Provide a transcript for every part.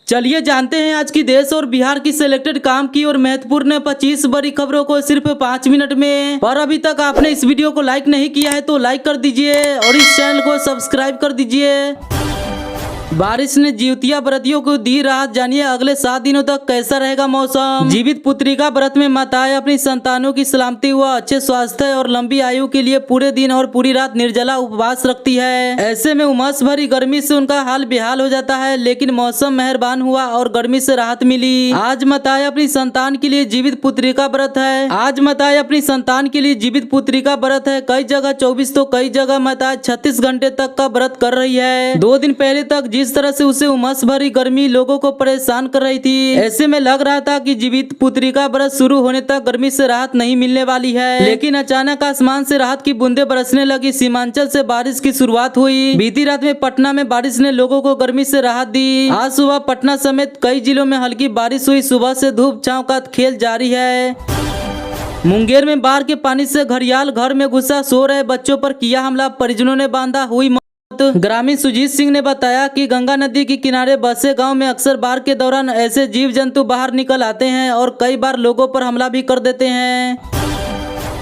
चलिए जानते हैं आज की देश और बिहार की सिलेक्टेड काम की और महत्वपूर्ण 25 बड़ी खबरों को सिर्फ 5 मिनट में। और अभी तक आपने इस वीडियो को लाइक नहीं किया है तो लाइक कर दीजिए और इस चैनल को सब्सक्राइब कर दीजिए। बारिश ने जिउतिया व्रतियों को दी राहत, जानिए अगले 7 दिनों तक कैसा रहेगा मौसम। जीवित पुत्रिका व्रत में माताएं अपनी संतानों की सलामती व अच्छे स्वास्थ्य और लंबी आयु के लिए पूरे दिन और पूरी रात निर्जला उपवास रखती है। ऐसे में उमस भरी गर्मी से उनका हाल बेहाल हो जाता है, लेकिन मौसम मेहरबान हुआ और गर्मी से राहत मिली। आज माताएं अपनी संतान के लिए जीवित पुत्रिका व्रत है। आज माताएं अपनी संतान के लिए जीवित पुत्रिका व्रत है। कई जगह 24 तो कई जगह माताएं 36 घंटे तक का व्रत कर रही है। 2 दिन पहले तक जिस तरह से उसे उमस भरी गर्मी लोगों को परेशान कर रही थी, ऐसे में लग रहा था कि जीवित पुत्रिका व्रत शुरू होने तक गर्मी से राहत नहीं मिलने वाली है, लेकिन अचानक आसमान से राहत की बूंदें बरसने लगी। सीमांचल से बारिश की शुरुआत हुई। बीती रात में पटना में बारिश ने लोगों को गर्मी से राहत दी। आज सुबह पटना समेत कई जिलों में हल्की बारिश हुई। सुबह से धूप छांव का खेल जारी है। मुंगेर में बाढ़ के पानी से घड़ियाल घर में घुसा, सो रहे बच्चों पर किया हमला, परिजनों ने बांधा हुई मौत। ग्रामीण सुजीत सिंह ने बताया कि गंगा नदी के किनारे बसे गांव में अक्सर बाढ़ के दौरान ऐसे जीव जंतु बाहर निकल आते हैं और कई बार लोगों पर हमला भी कर देते हैं।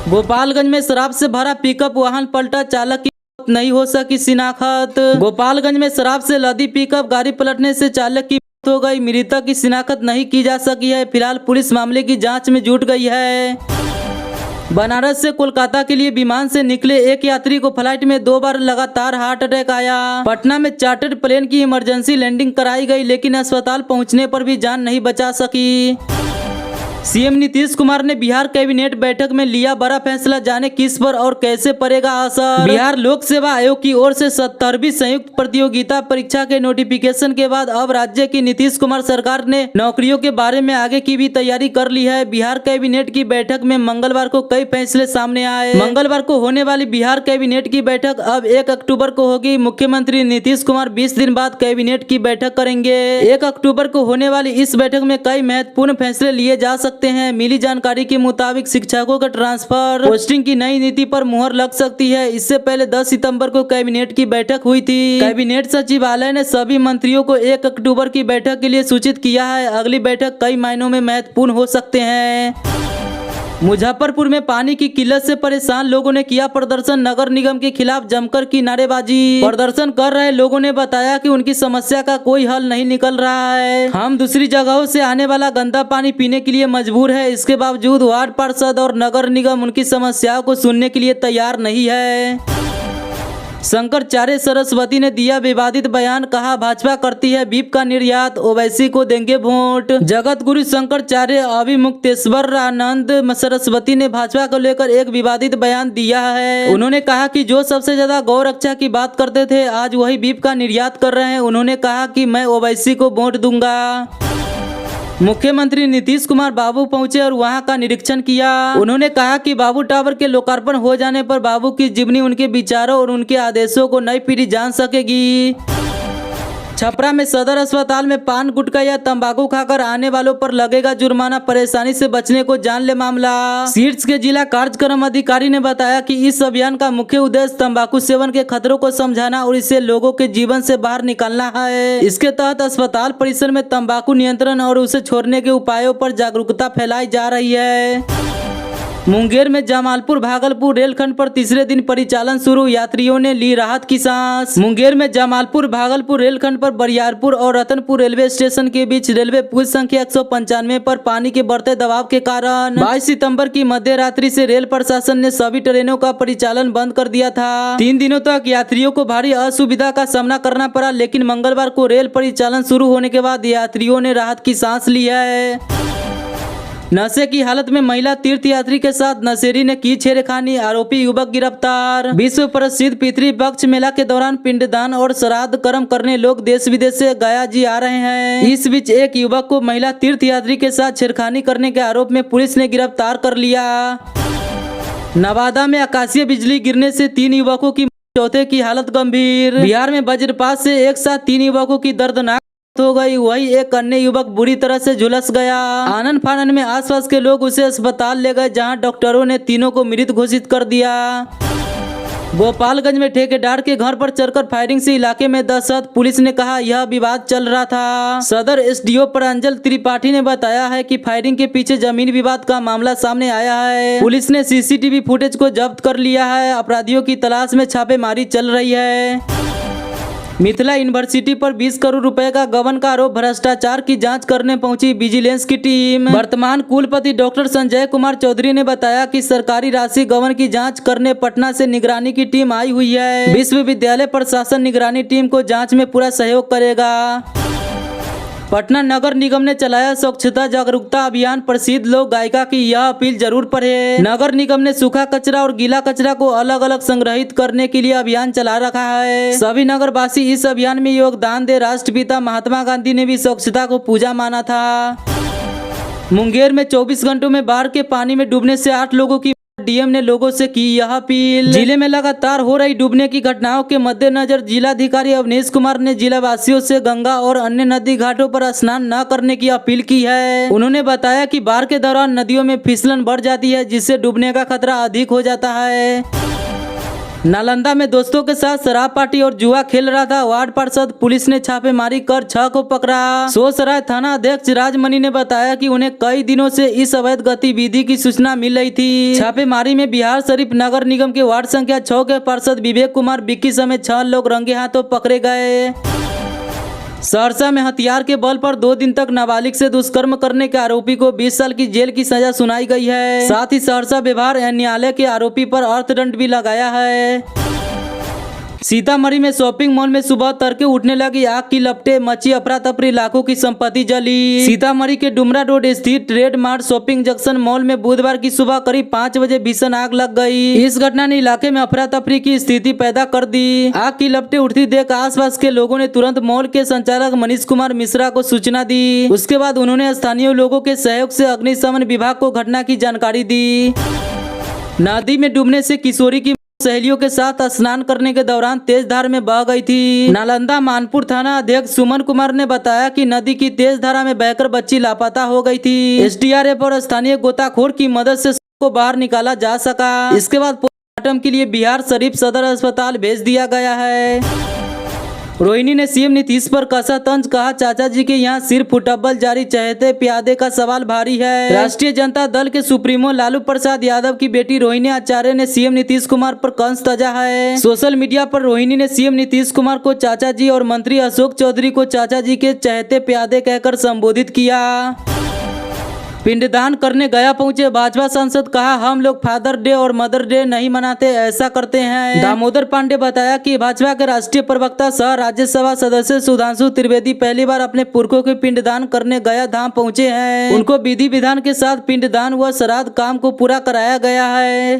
गोपालगंज में शराब से भरा पिकअप वाहन पलटा, चालक की नहीं हो सकी शिनाख्त। गोपालगंज में शराब से लदी पिकअप गाड़ी पलटने से चालक की मौत हो गई। मृतक की शिनाख्त नहीं की जा सकी है। फिलहाल पुलिस मामले की जांच में जुट गई है। बनारस से कोलकाता के लिए विमान से निकले एक यात्री को फ्लाइट में 2 बार लगातार हार्ट अटैक आया। पटना में चार्टर्ड प्लेन की इमरजेंसी लैंडिंग कराई गई, लेकिन अस्पताल पहुंचने पर भी जान नहीं बचा सकी। सीएम नीतीश कुमार ने बिहार कैबिनेट बैठक में लिया बड़ा फैसला, जाने किस पर और कैसे पड़ेगा असर। बिहार लोक सेवा आयोग की ओर से 70वीं संयुक्त प्रतियोगिता परीक्षा के नोटिफिकेशन के बाद अब राज्य की नीतीश कुमार सरकार ने नौकरियों के बारे में आगे की भी तैयारी कर ली है। बिहार कैबिनेट की बैठक में मंगलवार को कई फैसले सामने आए। मंगलवार को होने वाली बिहार कैबिनेट की बैठक अब 1 अक्टूबर को होगी। मुख्यमंत्री नीतीश कुमार 20 दिन बाद कैबिनेट की बैठक करेंगे। 1 अक्टूबर को होने वाली इस बैठक में कई महत्वपूर्ण फैसले लिए जा सकते हैं। मिली जानकारी के मुताबिक शिक्षकों का ट्रांसफर, पोस्टिंग की नई नीति पर मुहर लग सकती है। इससे पहले 10 सितंबर को कैबिनेट की बैठक हुई थी। कैबिनेट सचिवालय ने सभी मंत्रियों को 1 अक्टूबर की बैठक के लिए सूचित किया है। अगली बैठक कई मायनों में महत्वपूर्ण हो सकते हैं। मुजफ्फरपुर में पानी की किल्लत से परेशान लोगों ने किया प्रदर्शन, नगर निगम के खिलाफ जमकर की नारेबाजी। प्रदर्शन कर रहे लोगों ने बताया कि उनकी समस्या का कोई हल नहीं निकल रहा है। हम दूसरी जगहों से आने वाला गंदा पानी पीने के लिए मजबूर है। इसके बावजूद वार्ड पार्षद और नगर निगम उनकी समस्याओं को सुनने के लिए तैयार नहीं है। शंकराचार्य सरस्वती ने दिया विवादित बयान, कहा भाजपा करती है बीफ का निर्यात, ओवैसी को देंगे वोट। जगत गुरु शंकराचार्य अभिमुक्तेश्वर आनंद सरस्वती ने भाजपा को लेकर एक विवादित बयान दिया है। उन्होंने कहा कि जो सबसे ज्यादा गौ रक्षा की बात करते थे आज वही बीफ का निर्यात कर रहे हैं। उन्होंने कहा कि मैं ओवैसी को वोट दूंगा। मुख्यमंत्री नीतीश कुमार बाबू पहुंचे और वहां का निरीक्षण किया। उन्होंने कहा कि बाबू टावर के लोकार्पण हो जाने पर बाबू की जीवनी, उनके विचारों और उनके आदेशों को नई पीढ़ी जान सकेगी। छपरा में सदर अस्पताल में पान गुटखा या तंबाकू खाकर आने वालों पर लगेगा जुर्माना, परेशानी से बचने को जान ले मामला। सीड्स के जिला कार्यक्रम अधिकारी ने बताया कि इस अभियान का मुख्य उद्देश्य तंबाकू सेवन के खतरों को समझाना और इसे लोगों के जीवन से बाहर निकालना है। इसके तहत अस्पताल परिसर में तंबाकू नियंत्रण और उसे छोड़ने के उपायों पर जागरूकता फैलाई जा रही है। मुंगेर में जमालपुर भागलपुर रेलखंड पर तीसरे दिन परिचालन शुरू, यात्रियों ने ली राहत की सांस। मुंगेर में जमालपुर भागलपुर रेलखंड पर बरियारपुर और रतनपुर रेलवे स्टेशन के बीच रेलवे पुल संख्या 195 पर पानी के बढ़ते दबाव के कारण 22 सितंबर की मध्य रात्रि से रेल प्रशासन ने सभी ट्रेनों का परिचालन बंद कर दिया था। 3 दिनों तक यात्रियों को भारी असुविधा का सामना करना पड़ा, लेकिन मंगलवार को रेल परिचालन शुरू होने के बाद यात्रियों ने राहत की सांस ली है। नशे की हालत में महिला तीर्थयात्री के साथ नशेड़ी ने की छेड़खानी, आरोपी युवक गिरफ्तार। विश्व प्रसिद्ध पितृपक्ष मेला के दौरान पिंडदान और श्राद्ध कर्म करने लोग देश विदेश से गया जी आ रहे हैं। इस बीच एक युवक को महिला तीर्थयात्री के साथ छेड़खानी करने के आरोप में पुलिस ने गिरफ्तार कर लिया। नवादा में आकाशीय बिजली गिरने से 3 युवकों की, चौथे की हालत गंभीर। बिहार में वज्रपात से एक साथ 3 युवकों की दर्दनाक हो गई, वही एक अन्य युवक बुरी तरह से झुलस गया। आनन फानन में आसपास के लोग उसे अस्पताल ले गए, जहां डॉक्टरों ने तीनों को मृत घोषित कर दिया। गोपालगंज में ठेकेदार के घर पर चढ़कर फायरिंग से इलाके में दहशत, पुलिस ने कहा यह विवाद चल रहा था। सदर एसडीओ प्रांजल त्रिपाठी ने बताया है कि फायरिंग के पीछे जमीन विवाद का मामला सामने आया है। पुलिस ने सीसीटीवी फुटेज को जब्त कर लिया है। अपराधियों की तलाश में छापेमारी चल रही है। मिथिला यूनिवर्सिटी पर 20 करोड़ रुपए का गबन का आरोप, भ्रष्टाचार की जांच करने पहुंची विजिलेंस की टीम। वर्तमान कुलपति डॉक्टर संजय कुमार चौधरी ने बताया कि सरकारी राशि गबन की जांच करने पटना से निगरानी की टीम आई हुई है। विश्वविद्यालय प्रशासन निगरानी टीम को जांच में पूरा सहयोग करेगा। पटना नगर निगम ने चलाया स्वच्छता जागरूकता अभियान। प्रसिद्ध लोक गायिका की यह अपील जरूर पढ़े। नगर निगम ने सूखा कचरा और गीला कचरा को अलग अलग संग्रहित करने के लिए अभियान चला रखा है। सभी नगरवासी इस अभियान में योगदान दे। राष्ट्रपिता महात्मा गांधी ने भी स्वच्छता को पूजा माना था। मुंगेर में 24 घंटों में बाढ़ के पानी में डूबने से 8 लोगों की डीएम ने लोगों से की यह अपील। जिले में लगातार हो रही डूबने की घटनाओं के मद्देनजर जिलाधिकारी अवनीश कुमार ने जिलावासियों से गंगा और अन्य नदी घाटों पर स्नान न करने की अपील की है। उन्होंने बताया कि बाढ़ के दौरान नदियों में फिसलन बढ़ जाती है, जिससे डूबने का खतरा अधिक हो जाता है। नालंदा में दोस्तों के साथ शराब पार्टी और जुआ खेल रहा था वार्ड पार्षद, पुलिस ने छापेमारी कर 6 को पकड़ा। सोसराय थाना अध्यक्ष राजमणि ने बताया कि उन्हें कई दिनों से इस अवैध गतिविधि की सूचना मिल रही थी। छापेमारी में बिहार शरीफ नगर निगम के वार्ड संख्या 6 के पार्षद विवेक कुमार बिक्की समेत 6 लोग रंगे हाथों पकड़े गए। सहरसा में हथियार के बल पर 2 दिन तक नाबालिग से दुष्कर्म करने के आरोपी को 20 साल की जेल की सजा सुनाई गई है। साथ ही सहरसा व्यवहार न्यायालय के आरोपी पर अर्थदंड भी लगाया है। सीतामढ़ी में शॉपिंग मॉल में सुबह तड़के उठने लगी आग की लपटें, मची अफरा तफरी, लाखों की संपत्ति जली। सीतामढ़ी के डुमरा रोड स्थित trade mart shopping junction mall में बुधवार की सुबह करीब 5 बजे भीषण आग लग गई। इस घटना ने इलाके में अफरा तफरी की स्थिति पैदा कर दी। आग की लपटें उठती देख आसपास के लोगों ने तुरंत मॉल के संचालक मनीष कुमार मिश्रा को सूचना दी। उसके बाद उन्होंने स्थानीय लोगों के सहयोग से अग्निशमन विभाग को घटना की जानकारी दी। नदी में डूबने से किशोरी की सहेलियों के साथ स्नान करने के दौरान तेज धार में बह गई थी। नालंदा मानपुर थाना अध्यक्ष सुमन कुमार ने बताया कि नदी की तेज धारा में बहकर बच्ची लापता हो गई थी। एसडीआरएफ और स्थानीय गोताखोर की मदद से को बाहर निकाला जा सका। इसके बाद पोस्टमार्टम के लिए बिहार शरीफ सदर अस्पताल भेज दिया गया है। रोहिणी ने सीएम नीतीश पर कसा तंज, कहा चाचा जी के यहाँ सिर्फ फुटबॉल जारी, चहेते प्यादे का सवाल भारी है। राष्ट्रीय जनता दल के सुप्रीमो लालू प्रसाद यादव की बेटी रोहिणी आचार्य ने सीएम नीतीश कुमार पर कंस तजा है। सोशल मीडिया पर रोहिणी ने सीएम नीतीश कुमार को चाचा जी और मंत्री अशोक चौधरी को चाचा जी के चहेते प्यादे कहकर संबोधित किया। पिंडदान करने गया पहुंचे भाजपा सांसद, कहा हम लोग फादर डे और मदर डे नहीं मनाते, ऐसा करते हैं। दामोदर पांडे बताया कि भाजपा के राष्ट्रीय प्रवक्ता सह राज्यसभा सदस्य सुधांशु त्रिवेदी पहली बार अपने पुरखों के पिंडदान करने गया धाम पहुंचे हैं। उनको विधि विधान के साथ पिंडदान व श्राद्ध काम को पूरा कराया गया है।